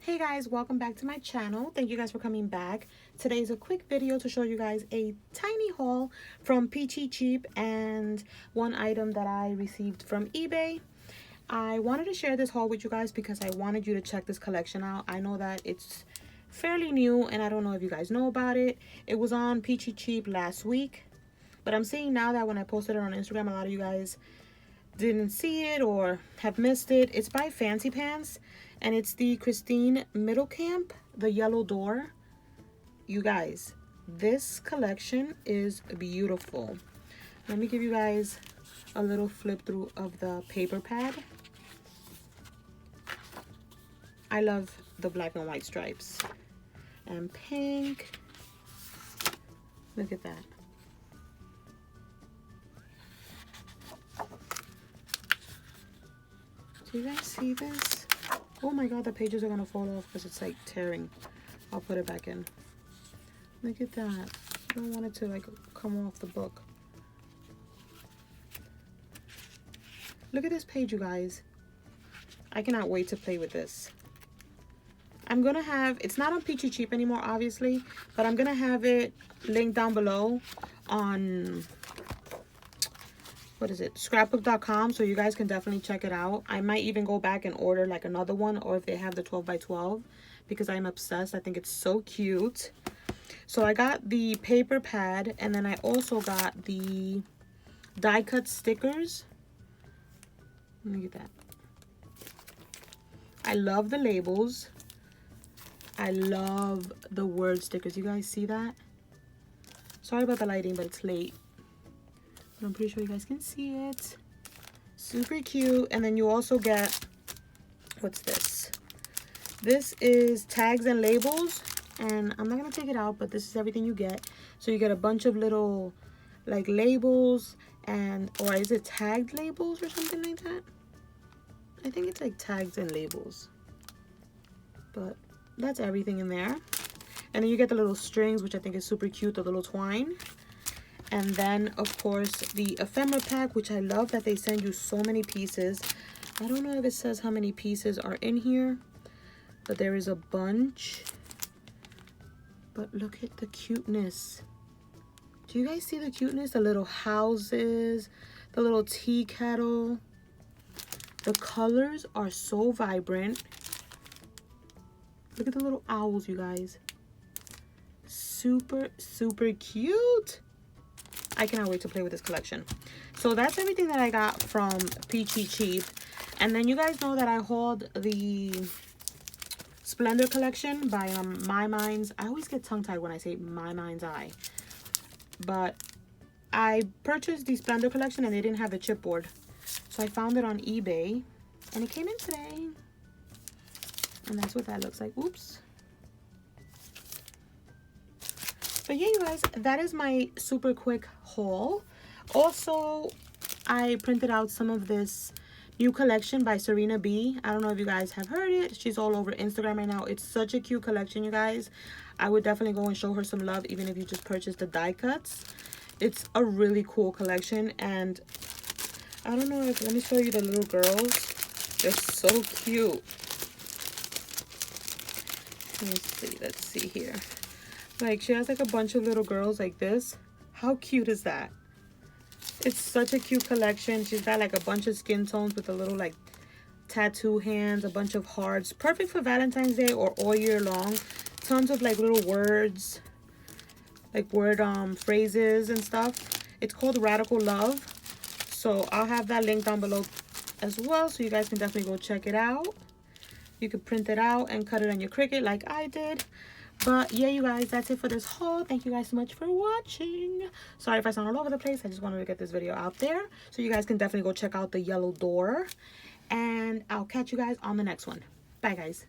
Hey guys, welcome back to my channel. Thank you guys for coming back. Today's a quick video to show you guys a tiny haul from Peachy Cheap and one item that I received from eBay. I wanted to share this haul with you guys because I wanted you to check this collection out. I know that it's fairly new and I don't know if you guys know about it. It was on Peachy Cheap last week, but I'm seeing now that when I posted it on Instagram, a lot of you guys didn't see it or have missed it. It's by Fancy Pants and it's the Christine Middlecamp, the yellow door. You guys, this collection is beautiful. Let me give you guys a little flip through of the paper pad. I love the black and white stripes and pink. Look at that. Do you guys see this? Oh my god, the pages are gonna fall off because it's like tearing. I'll put it back in. Look at that. I don't want it to like come off the book. Look at this page, you guys. I cannot wait to play with this. I'm gonna have, it's not on Peachy Cheap anymore obviously, but I'm gonna have it linked down below on, what is it, scrapbook.com, so you guys can definitely check it out. I might even go back and order like another one, or if they have the 12x12, because I'm obsessed. I think it's so cute. So I got the paper pad, and then I also got the die cut stickers. Look at that. I love the labels. I love the word stickers. You guys see that? Sorry about the lighting, but it's late. But I'm pretty sure you guys can see it. Super cute. And then you also get, what's this? This is tags and labels. And I'm not going to take it out, but this is everything you get. So you get a bunch of little like labels and, or is it tagged labels or something like that? I think it's like tags and labels. But that's everything in there. And then you get the little strings, which I think is super cute, the little twine. And then, of course, the ephemera pack, which I love that they send you so many pieces. I don't know if it says how many pieces are in here, but there is a bunch. But look at the cuteness. Do you guys see the cuteness? The little houses, the little tea kettle. The colors are so vibrant. Look at the little owls, you guys. Super, super cute. I cannot wait to play with this collection. So that's everything that I got from Peachy Cheap. And then you guys know that I hauled the Splendor collection by My Mind's. I always get tongue-tied when I say My Mind's Eye. But I purchased the Splendor collection and they didn't have the chipboard. So I found it on eBay and it came in today. And that's what that looks like. Oops. But yeah, you guys, that is my super quick haul. Also, I printed out some of this new collection by Serena B. I don't know if you guys have heard it. She's all over Instagram right now. It's such a cute collection, you guys. I would definitely go and show her some love, even if you just purchased the die cuts. It's a really cool collection. And I don't know if, let me show you the little girls. They're so cute. Let's see here. Like, she has like a bunch of little girls like this. How cute is that? It's such a cute collection. She's got like a bunch of skin tones with a little like tattoo hands, a bunch of hearts. Perfect for Valentine's Day or all year long. Tons of like little words, like word phrases and stuff. It's called Radical Love. So I'll have that link down below as well, so you guys can definitely go check it out. You could print it out and cut it on your Cricut like I did. But yeah, you guys, that's it for this haul. Thank you guys so much for watching. Sorry if I sound all over the place. I just wanted to get this video out there, so you guys can definitely go check out the yellow door. And I'll catch you guys on the next one. Bye, guys.